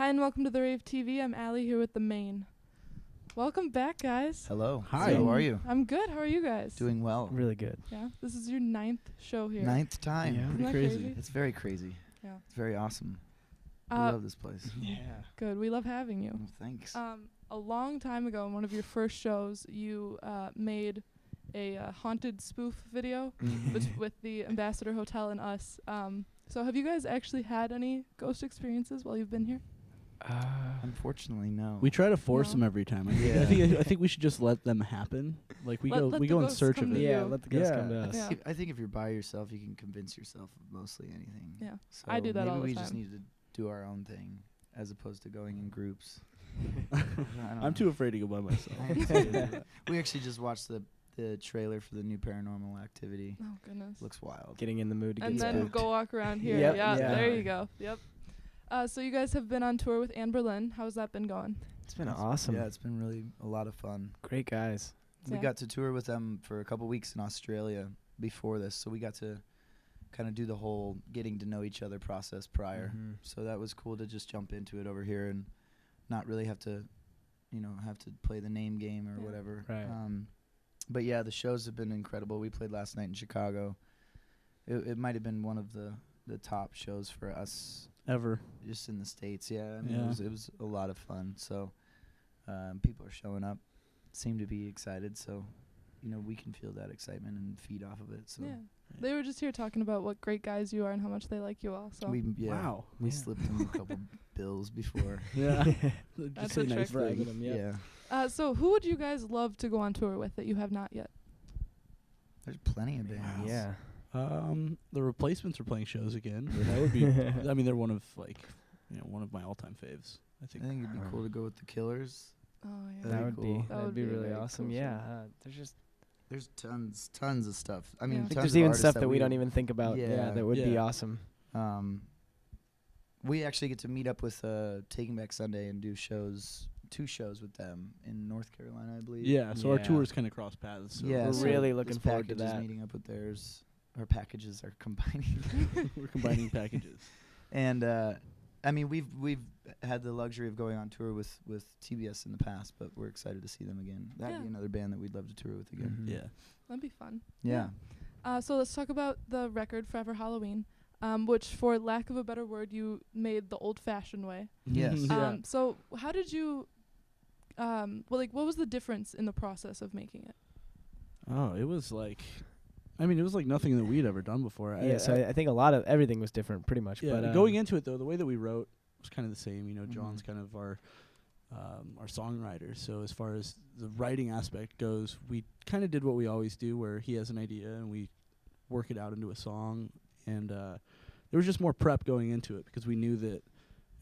Hi and welcome to the Rave TV. I'm Allie here with the Maine. Welcome back, guys. Hello. Hi. How are you? I'm good. How are you guys? Doing well. Really good. Yeah. This is your 9th show here. 9th time. Yeah. Isn't Pretty that crazy. crazy? It's very crazy. Yeah. It's very awesome. I love this place. Yeah. Good. We love having you. Well, thanks. A long time ago, in one of your first shows, you made a haunted spoof video with the Ambassador Hotel and us. So have you guys actually had any ghost experiences while you've been here? Unfortunately, no. We try to force No. them every time. Yeah. I think we should just let them happen. Like we Let go the in ghosts search come of to it. you. Yeah, let the guys Yeah. come to I us. Yeah. think, I think if you're by yourself, you can convince yourself of mostly anything. Yeah. So I do that maybe all the we time. just need to do our own thing as opposed to going in groups. I'm too afraid to go by myself. I am too. We actually just watched the trailer for the new Paranormal Activity. Oh, goodness. Looks wild. Getting in the mood to And get then spooked. go walk around here. Yep. Yeah, Yeah. there you go. Yep. So you guys have been on tour with Anne Berlin. How's that been going? It's been awesome. Yeah, it's been really a lot of fun. Great guys. We Yeah. got to tour with them for a couple weeks in Australia before this, so we got to kind of do the whole getting to know each other process prior. Mhm. So that was cool to just jump into it over here and not really have to play the name game or Yeah. whatever. Right. But yeah, the shows have been incredible. We played last night in Chicago. It might have been one of the top shows for us Ever. just in the States. Yeah, I mean, Yeah. it was a lot of fun. So people are showing up, seem to be excited. So, we can feel that excitement and feed off of it. So Yeah. They were just here talking about what great guys you are and how much they like you all. So Wow. we slipped them a couple bills before. Yeah. That's Just say a nice trick. things. Yeah, so who would you guys love to go on tour with that you have not yet? there's plenty of bands. Yeah. The Replacements are playing shows again. That would be. I mean, they're one of one of my all-time faves. I I think. think it'd be cool to go with the Killers. Oh yeah. That'd That be would cool. be That would that'd be be a really very awesome. cool Yeah. show. There's just There's tons of stuff. I mean, Yeah. I think tons there's of even artists stuff that we don't even think about. Yeah, Yeah. that would be Yeah. awesome. We actually get to meet up with Taking Back Sunday and do two shows with them in North Carolina, I believe. Yeah. So our Yeah. tours kind of cross paths. So Yeah, We're so really this looking forward to package is that. meeting up with theirs. Our packages are combining. we're combining packages. And I mean, we've had the luxury of going on tour with TBS in the past, but we're excited to see them again. That'd be Yeah. another band that we'd love to tour with again. Mhm. Yeah. That'd be fun. Yeah. So let's talk about the record Forever Halloween, which, for lack of a better word, you made the old-fashioned way. Yes. Yeah. So how did you? What was the difference in the process of making it? Oh, it was like. I mean, it was like nothing that we'd ever done before. Yeah. So I think a lot of everything was different, pretty much. Yeah, But going into it though, the way that we wrote was kind of the same. Mm-hmm. John's kind of our songwriter. So as far as the writing aspect goes, we kind of did what we always do, where he has an idea and we work it out into a song. And there was just more prep going into it because we knew that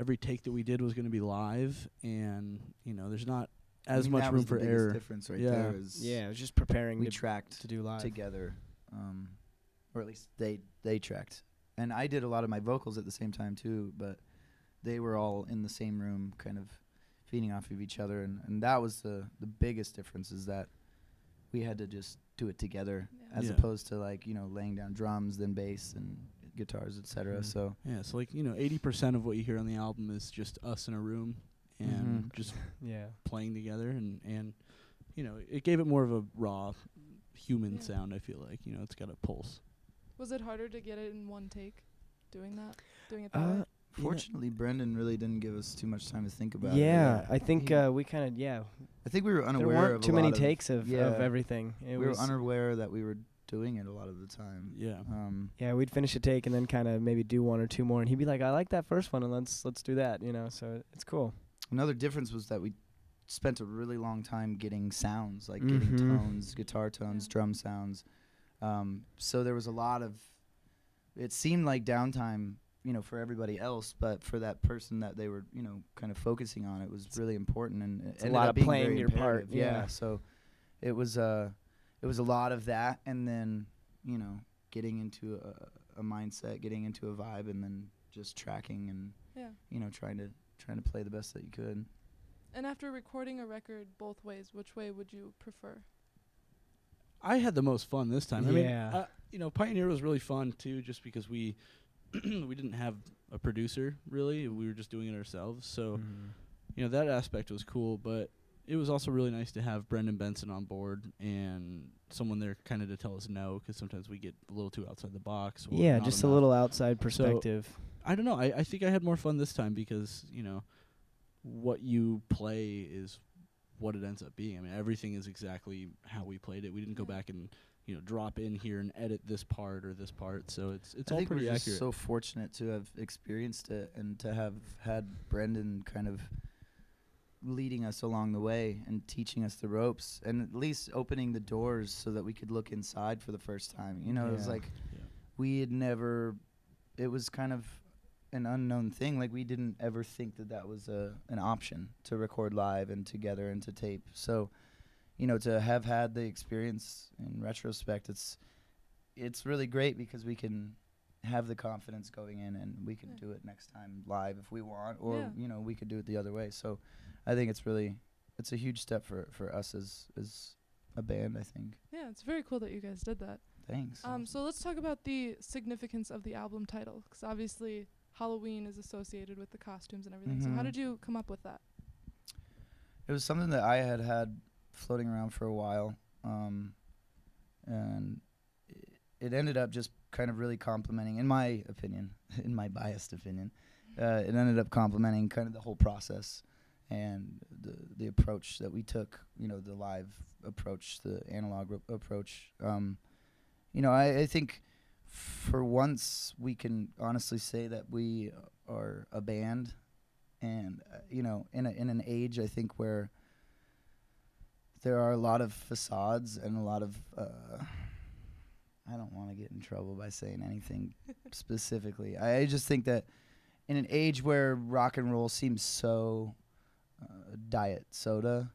every take that we did was going to be live, and there's not as much that room was for the biggest error. difference right Yeah. there is yeah, it was just preparing we to tracked do live. together, or at least they tracked, and I did a lot of my vocals at the same time too. But they were all in the same room, kind of feeding off of each other, and that was the biggest difference, is that we had to just do it together, Yeah. as Yeah. opposed to laying down drums, then bass and guitars, etc. Mhm. So Yeah, so 80% of what you hear on the album is just us in a room and Mhm. just Yeah. playing together, and it gave it more of a raw human Yeah. sound. I feel like it's got a pulse. Was it harder to get it in one take, doing it that way? fortunately, Brendan really didn't give us too much time to think about it. Yeah, I think He- we kind of I think we were There unaware weren't of too a many lot takes of yeah. everything. It we were was unaware that we were doing it a lot of the time. Yeah. yeah, we'd finish a take and then kind of maybe do one or two more, and he'd be like, "I like that first one, and let's do that." So it's cool. Another difference was that we spent a really long time getting sounds, like getting Mhm. tones, guitar tones, Yeah. drum sounds. So there was a lot of, it seemed like downtime, for everybody else, but for that person that they were, kind of focusing on, it was really important, and it It's a ended lot up of being playing very your part, imperative. yeah. So it was a lot of that, and then getting into a mindset, getting into a vibe, and then just tracking and Yeah. trying to play the best that you could. And after recording a record both ways, which way would you prefer? I had the most fun this time. I Yeah. mean, Pioneer was really fun too, just because we we didn't have a producer, really. We were just doing it ourselves. So, Mm-hmm. you know, that aspect was cool, but it was also really nice to have Brendan Benson on board and someone there kind of to tell us no, because sometimes we get a little too outside the box. Or Yeah, not just enough. a little outside perspective. I don't know. I think I had more fun this time because, you know, what you play is what it ends up being. I mean, everything is exactly how we played it. We didn't go back and, you know, drop in here and edit this part or this part. So it's I all think pretty we're just accurate. so fortunate to have experienced it and to have had Brendan kind of leading us along the way and teaching us the ropes and at least opening the doors so that we could look inside for the first time. You know, it was Yeah. like we had never, it was kind of an unknown thing. Like we didn't ever think that that was an option to record live and together and to tape. So, you know, to have had the experience in retrospect, it's really great because we can have the confidence going in and we can do it next time live if we want, or you know, we could do it the other way. So I think it's a huge step for us as a band, I think. Yeah, it's very cool that you guys did that. Thanks. So let's talk about the significance of the album title, because obviously Halloween is associated with the costumes and everything. So how did you come up with that? It was something that I had floating around for a while, and it ended up just kind of really complimenting, in my opinion, in my biased opinion, it ended up complimenting kind of the whole process and the approach that we took, you know, the live approach, the analog approach. You know, I think for once we can honestly say that we are a band, and you know, in an age, I think, where there are a lot of facades and a lot of I don't want to get in trouble by saying anything specifically. I just think that in an age where rock and roll seems so diet soda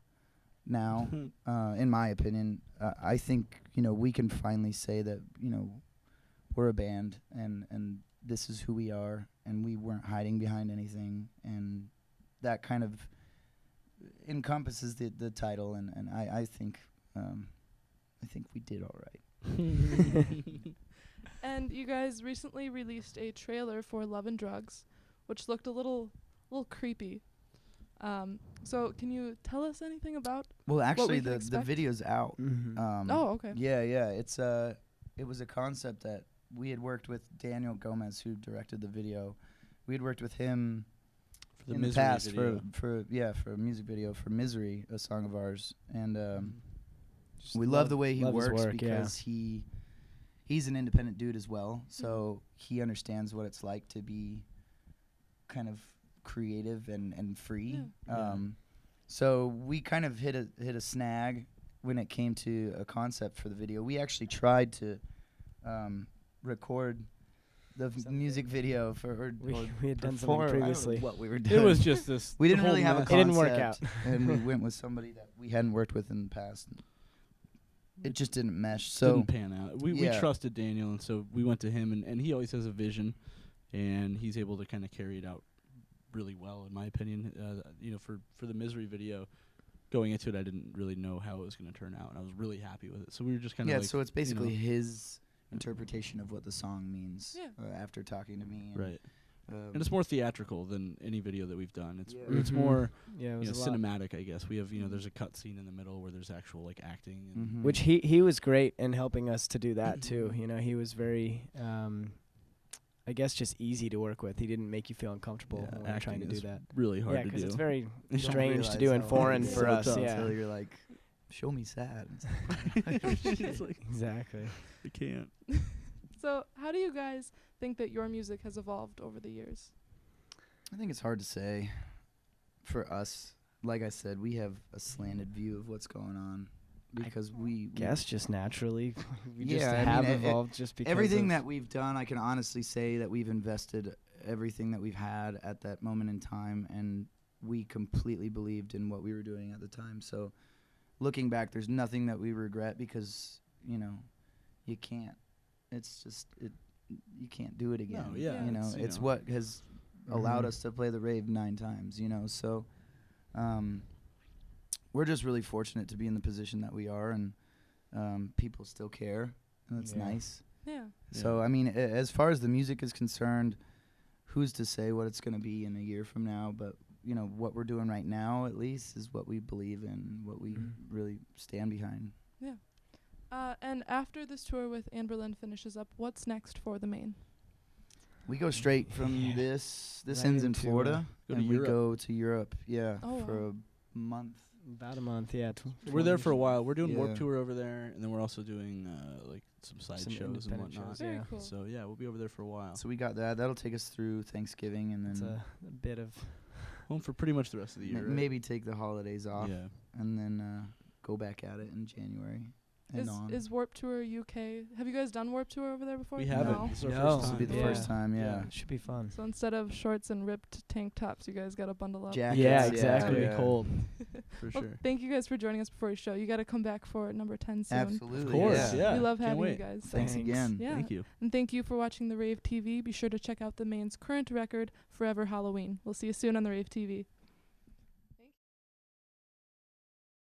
now, in my opinion, I think, you know, we can finally say that, you know, we're a band and this is who we are, and we weren't hiding behind anything, and that kind of encompasses the title, and I think we did all right. And you guys recently released a trailer for Love and Drugs, which looked a little creepy. So can you tell us anything about? Well, actually, we can the expect? video's out. Mm-hmm. Oh, okay. Yeah, it's it was a concept that we had worked with Daniel Gomez, who directed the video. We had worked with him For the in the Misery past video. for a music video for Misery, a song of ours, and Just we love the way he love his works work, because he's an independent dude as well, so he understands what it's like to be kind of creative and free. So we kind of hit a snag when it came to a concept for the video. We actually tried to record the music video for we had done something perform. I don't know previously. what we were doing. It was just this. We the didn't whole really have a mess. It concept. didn't work out. And we went with somebody that we hadn't worked with in the past. It just didn't mesh. So Didn't pan out. We trusted Daniel, and so we went to him, and he always has a vision, and he's able to kind of carry it out really well, in my opinion. You know, for the Misery video, going into it, I didn't really know how it was going to turn out, and I was really happy with it. So we were just kind of so it's basically you know, his interpretation of what the song means after talking to me. And right. And it's more theatrical than any video that we've done. It's Yeah. it's Mhm. more Yeah, it was a lot. cinematic, I guess. We have there's a cut scene in the middle where there's actual like acting. And Mhm. Which he was great in helping us to do that too. You know, he was very, I guess, just easy to work with. He didn't make you feel uncomfortable when we were trying to acting do is that. really hard Yeah, to because do. it's very You don't strange to realize do and how foreign it's for so us. tough Yeah, until you're like, show me sad. It's like, exactly. I can't. So how do you guys think that your music has evolved over the years? I think it's hard to say. For us, like I said, we have a slanted view of what's going on because we Guess just naturally, we Yeah, just I mean, have it- evolved just because everything of that we've done, I can honestly say that we've invested everything that we've had at that moment in time, and we completely believed in what we were doing at the time. So looking back, there's nothing that we regret because, you know, you can't. It's just you can't do it again. No, yeah, you know, it's, you it's know. what has allowed Mhm. us to play the Rave 9 times, you know. So we're just really fortunate to be in the position that we are, and people still care, and that's Yeah. nice. Yeah. So I mean, as far as the music is concerned, who's to say what it's going to be in a year from now? But you know, what we're doing right now, at least, is what we believe in, what we really stand behind. Yeah. And after this tour with Anne Boleyn finishes up, what's next for the Maine? We go straight from this. This Right ends in into, Florida, go to and we Europe. go to Europe. Yeah, Oh, for wow. a month. About a month, yeah. We're there for a while. We're doing Yeah. Warped Tour over there, and then we're also doing like some side Some shows and independent whatnot. shows, Very yeah. cool. So yeah, we'll be over there for a while. So we got that. That'll take us through Thanksgiving, and It's then a bit of Home for pretty much the rest of the year. right? maybe take the holidays off, Yeah. and then go back at it in January and on. Is Warp Tour UK? Have you guys done Warp Tour over there before? We haven't. No. This is our No. first This time. will be the Yeah. first time. Yeah. it should be fun. So instead of shorts and ripped tank tops, you guys got to bundle up. Jackets. Yeah, It's exactly. gonna Yeah. be cold for Well, sure. thank you guys for joining us before your show. You got to come back for number 10 soon. Absolutely. Of course, Yeah. yeah. We love Can't having you wait. guys. Thanks Thanks. again. Yeah. Thank you. And thank you for watching the Rave TV. Be sure to check out the Maine's current record, Forever Halloween. We'll see you soon on the Rave TV.